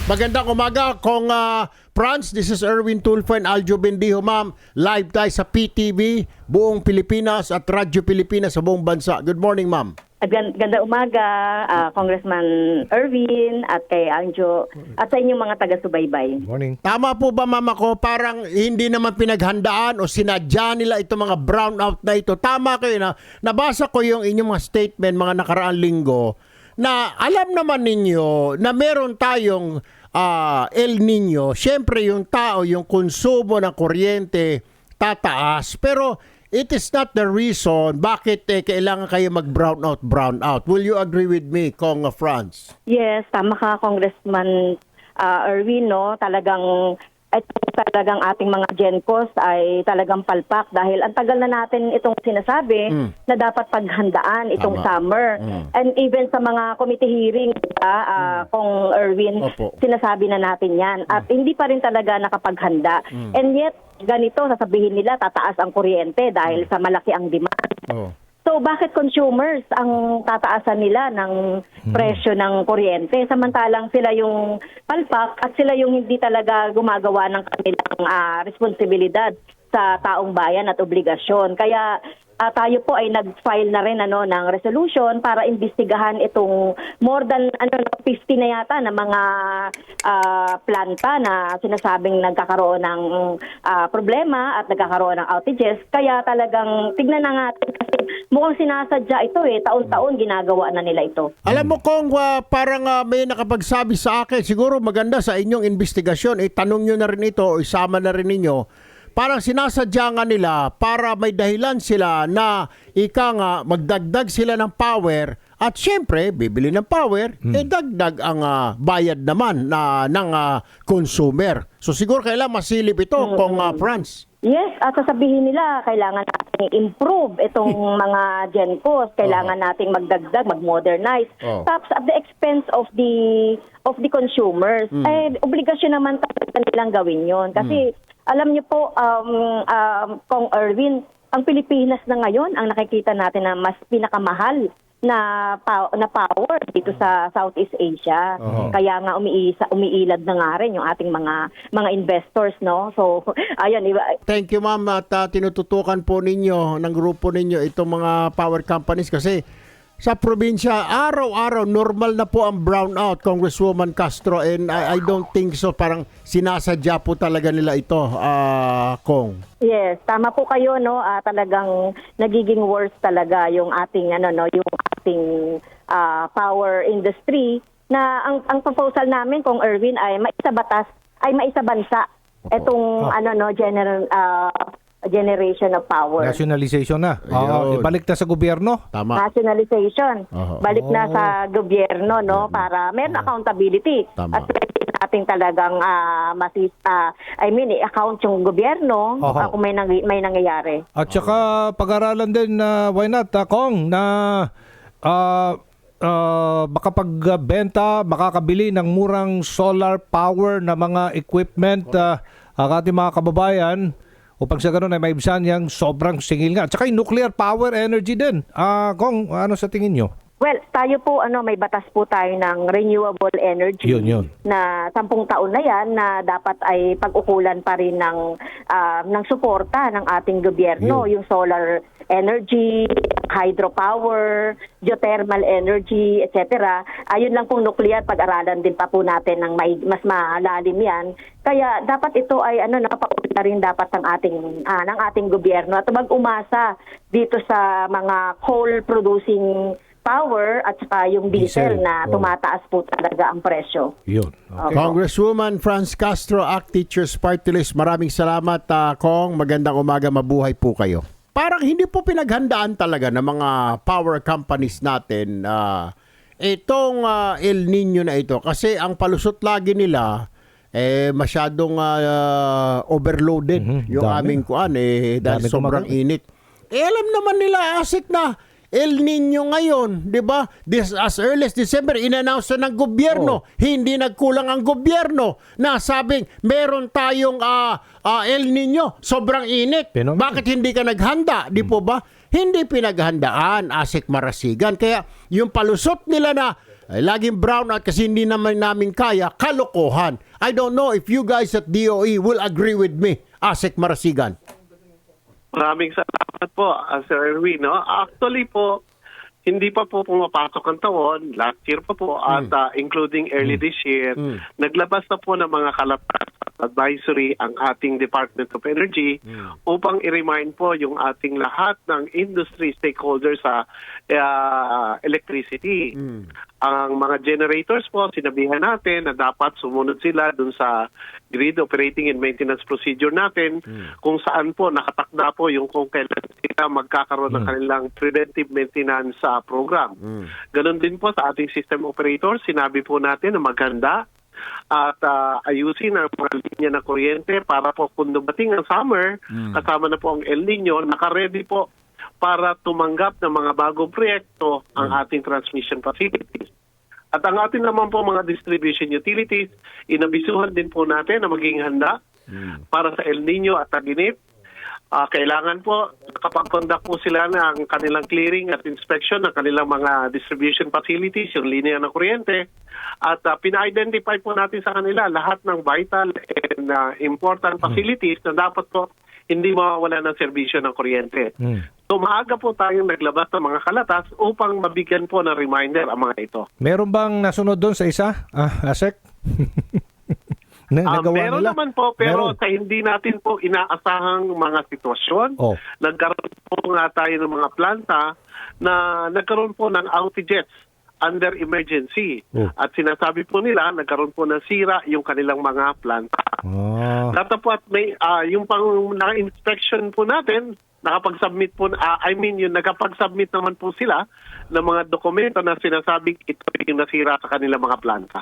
Magandang umaga, Kong Franz. This is Erwin Tulfo and Aljo Bendijo, ma'am. Live tayo sa PTV, buong Pilipinas at Radyo Pilipinas sa buong bansa. Good morning, ma'am. Ganda umaga, Congressman Erwin at kay Aljo at sa inyong mga taga-subaybay. Morning. Tama po ba, ma'am, ako? Parang hindi naman pinaghandaan o sinadya nila itong mga brownout na ito. Tama kayo na nabasa ko yung inyong mga statement mga nakaraang linggo na alam naman ninyo na meron tayong El Nino. Siyempre yung tao, yung konsumo ng kuryente tataas. Pero it is not the reason bakit kailangan kayo mag-brownout. Will you agree with me, Kong Franz? Yes, tama ka, Congressman Erwin, no? Talagang ating mga GenCos ay talagang palpak dahil ang tagal na natin itong sinasabi na dapat paghandaan itong Tama. summer. And even sa mga committee hearing, Kong Erwin, Opo. sinasabi na natin yan. At hindi pa rin talaga nakapaghanda. And yet, ganito, sasabihin nila, tataas ang kuryente dahil sa malaki ang demand. Oh. So bakit consumers ang tataasan nila ng presyo ng kuryente samantalang sila yung palpak at sila yung hindi talaga gumagawa ng kanilang responsibilidad sa taong bayan at obligasyon. Kaya tayo po ay nag-file na rin ng resolution para imbestigahan itong more than 50 na yata na mga planta na sinasabing nagkakaroon ng problema at nagkakaroon ng outages. Kaya talagang tignan na natin kasi mukhang sinasadya ito taon-taon ginagawa na nila ito. Alam mo, Kong, parang may nakapagsabi sa akin, siguro maganda sa inyong investigasyon, tanong nyo na rin ito o isama na rin ninyo. Parang sinasadya nga nila para may dahilan sila na magdagdag sila ng power at syempre, bibili ng power, dagdag ang bayad naman ng consumer. So siguro kailangan masilip ito, Kong Franz. Yes, at sasabihin nila, kailangan natin improve itong mga GenCos, kailangan nating magdagdag, mag-modernize. Tapos at the expense of the consumers, obligasyon naman talaga nilang gawin yon. Kasi alam niyo po, Kong Erwin, ang Pilipinas na ngayon, ang nakikita natin na mas pinakamahal na power dito sa Southeast Asia. Kaya nga umiilad na nga rin yung ating mga investors, no? So, ayun. Thank you, ma'am, at tinututukan po ninyo ng grupo ninyo itong mga power companies kasi sa probinsya, araw-araw, normal na po ang brownout, Congresswoman Castro, and I don't think so. Parang sinasadya po talaga nila ito, Kong. Yes, tama po kayo, no? Talagang nagiging worse talaga yung ating yung ating power industry na ang proposal namin, Kong Erwin, ay maisabansa itong generation of power. Nationalization na. Ayun. Balik na sa gobyerno. Tama. Nationalization. Balik na sa gobyerno, no? Para meron accountability. Tama. At natin talagang i-account yung gobyerno kung may nangyayari. At saka pag-aralan din, why not, Kong, na makakabili ng murang solar power na mga equipment ang ating mga kababayan upang sa ganun ay maibsan yung sobrang singil nga. At saka yung nuclear power energy din. Kong, ano sa tingin nyo? Well, tayo po, may batas po tayo ng renewable energy. Yun. Na 10 taon na yan na dapat ay pag-ukulan pa rin ng suporta ng ating gobyerno. Yung solar energy, hydropower, geothermal energy, etc. Ayun lang pong nuclear, pag-aralan din pa po natin ng mas malalim yan. Kaya dapat ito ay napakita rin dapat ng ating gobyerno at mag-umasa dito sa mga coal producing power at saka yung diesel na tumataas po talaga ang presyo. Yun. Okay. Congresswoman Franz Castro, ACT Teachers Party List. Maraming salamat, Kong. Magandang umaga, mabuhay po kayo. Parang hindi po pinaghandaan talaga ng mga power companies natin itong El Nino na ito. Kasi ang palusot lagi nila, masyadong overloaded yung aming kuan dahil sobrang init. Alam naman nila, asik na El Nino ngayon, di ba? As early as December, in-announce na ng gobyerno. Hindi nagkulang ang gobyerno na sabing meron tayong El Nino, sobrang init. Bakit hindi ka naghanda? Di po ba? hindi pinaghandaan, Asik Marasigan. Kaya yung palusot nila na ay laging brownout kasi hindi naman namin kaya, kalokohan. I don't know if you guys at DOE will agree with me, Asik Marasigan. Maraming salamat po, Sir Erwin. No? Actually po, hindi pa po pumapasok ang taon. Last year pa po, at including early this year, naglabas na po ng mga kalatasan at advisory ang ating Department of Energy upang i-remind po yung ating lahat ng industry stakeholders sa electricity. Ang mga generators po, sinabihan natin na dapat sumunod sila dun sa grid operating and maintenance procedure natin kung saan po nakatakda po yung kung kailan sila magkakaroon ng kanilang preventive maintenance program. Ganon din po sa ating system operators, sinabi po natin na maghanda at ayusin ang mga linya ng kuryente para po kung dumating ang summer, kasama na po ang El Nino, naka-ready po para tumanggap ng mga bagong proyekto ang ating transmission facilities. At ang ating naman po mga distribution utilities, inabisuhan din po natin na maging handa para sa El Nino at Tag-init. Kailangan po kapag-conduct po sila ng kanilang clearing at inspection ng kanilang mga distribution facilities, yung linya ng kuryente. At pina-identify po natin sa kanila lahat ng vital and important facilities na dapat po hindi mawawala ng serbisyo ng kuryente. So maaga po tayong naglabas ng mga kalatas upang mabigyan po ng reminder ang mga ito. Meron bang nasunod doon sa isa, Asek? Nagawa Meron nila? naman po, pero Meron. sa hindi natin po inaasahang mga sitwasyon, nagkaroon po nga tayo ng mga planta na nagkaroon po ng outages under emergency. At sinasabi po nila, nagkaroon po ng sira yung kanilang mga planta. Datapot may yung pang na-inspection po natin, nakapag-submit po, yung nakapag-submit naman po sila ng mga dokumento na sinasabing ito yung nasira sa kanilang mga planta.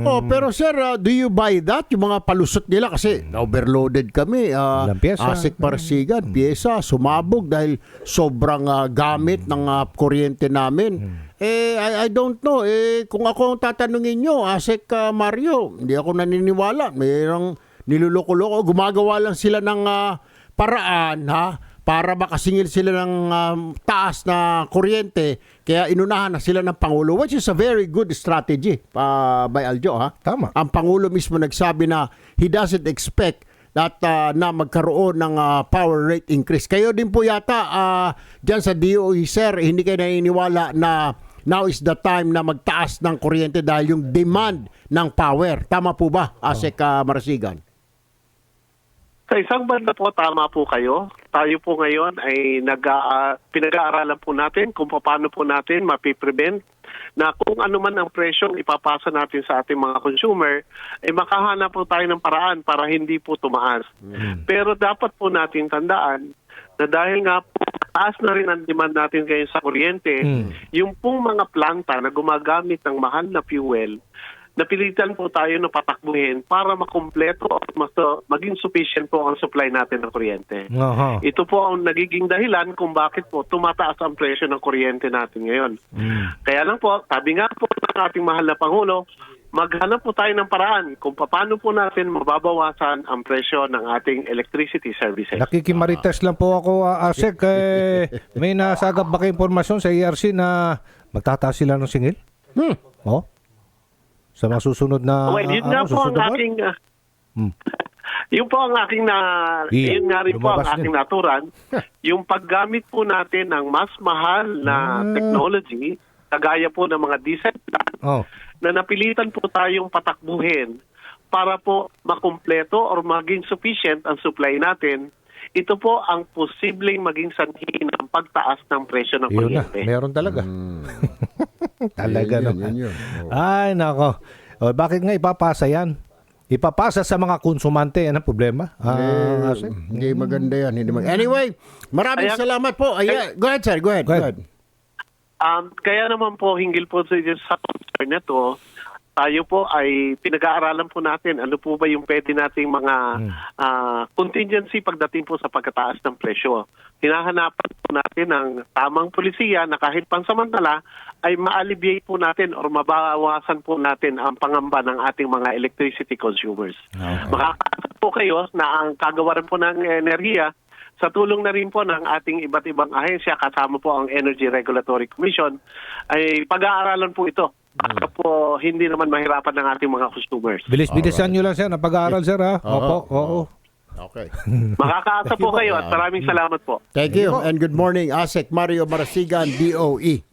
Oh, pero sir, do you buy that? Yung mga palusot nila kasi overloaded kami. Ilang pyesa. Asik Marasigan, pyesa, sumabog dahil sobrang gamit ng kuryente namin. I don't know. Kung ako ang tatanungin nyo, Asik Mario, hindi ako naniniwala. Mayroong niluloko-loko. Gumagawa lang sila ng paraan, para makasingil sila ng taas na kuryente, kaya inunahan na sila ng Pangulo, which is a very good strategy by Aljo. Tama. Ang Pangulo mismo nagsabi na he doesn't expect that na magkaroon ng power rate increase. Kayo din po yata dyan sa DOE, sir, hindi kayo naniniwala na now is the time na magtaas ng kuryente dahil yung demand ng power. Tama po ba, Asek Marasigan? Sa isang banda po, tama po kayo. Tayo po ngayon ay pinag-aaralan po natin kung paano po natin mapiprevent na kung ano man ang presyong ipapasa natin sa ating mga consumer, ay makahanap po tayo ng paraan para hindi po tumaas. Pero dapat po natin tandaan na dahil nga po, taas na rin ang demand natin ngayon sa kuryente, yung pong mga planta na gumagamit ng mahal na fuel, napilitan po tayo na patakbuhin para makumpleto at maging sufficient po ang supply natin ng kuryente. Ito po ang nagiging dahilan kung bakit po tumataas ang presyo ng kuryente natin ngayon. Kaya lang po, sabi nga po ng ating mahal na Pangulo, maghanap po tayo ng paraan kung paano po natin mababawasan ang presyo ng ating electricity services. Nakikimarites lang po ako, Asek. May nasagap ba kayo informasyon sa ERC na magtataas sila ng singil? Sa mga susunod na yun nga po ang aking yun po ang aking yun nga rin po ang aking naturan. Yung paggamit po natin ng mas mahal na technology, kagaya po ng mga diesel plant, na napilitan po tayong patakbuhin para po makumpleto or maging sufficient ang supply natin. Ito po ang posibleng maging sanhi ng pagtaas ng presyo ng kuryente. Meron talaga. Talaga naman. Yun. Ay, nako. Bakit nga ipapasa yan? Ipapasa sa mga konsumante. Yan ang problema. Hindi maganda yan. Anyway, maraming salamat po. Go ahead, sir. Go ahead. Kaya naman po, hinggil po sa concern na to, tayo po ay pinag-aaralan po natin ano po ba yung pwede nating mga contingency pagdating po sa pagkataas ng presyo. Hinahanapan po natin ng tamang polisiya na kahit pansamantala ay ma-alleviate po natin or mabawasan po natin ang pangamba ng ating mga electricity consumers. Makakataas po kayo na ang kagawaran po ng enerhiya sa tulong na rin po ng ating iba't ibang ahensya, kasama po ang Energy Regulatory Commission, ay pag-aaralan po ito para po hindi naman mahirapan ng ating mga consumers. Bilis-bilisan nyo lang, sir, na pag-aaral, sir, ha? Opo, oo. Okay. Makakaasa po kayo at maraming salamat po. Thank you and good morning, ASEC Mario Marasigan, DOE.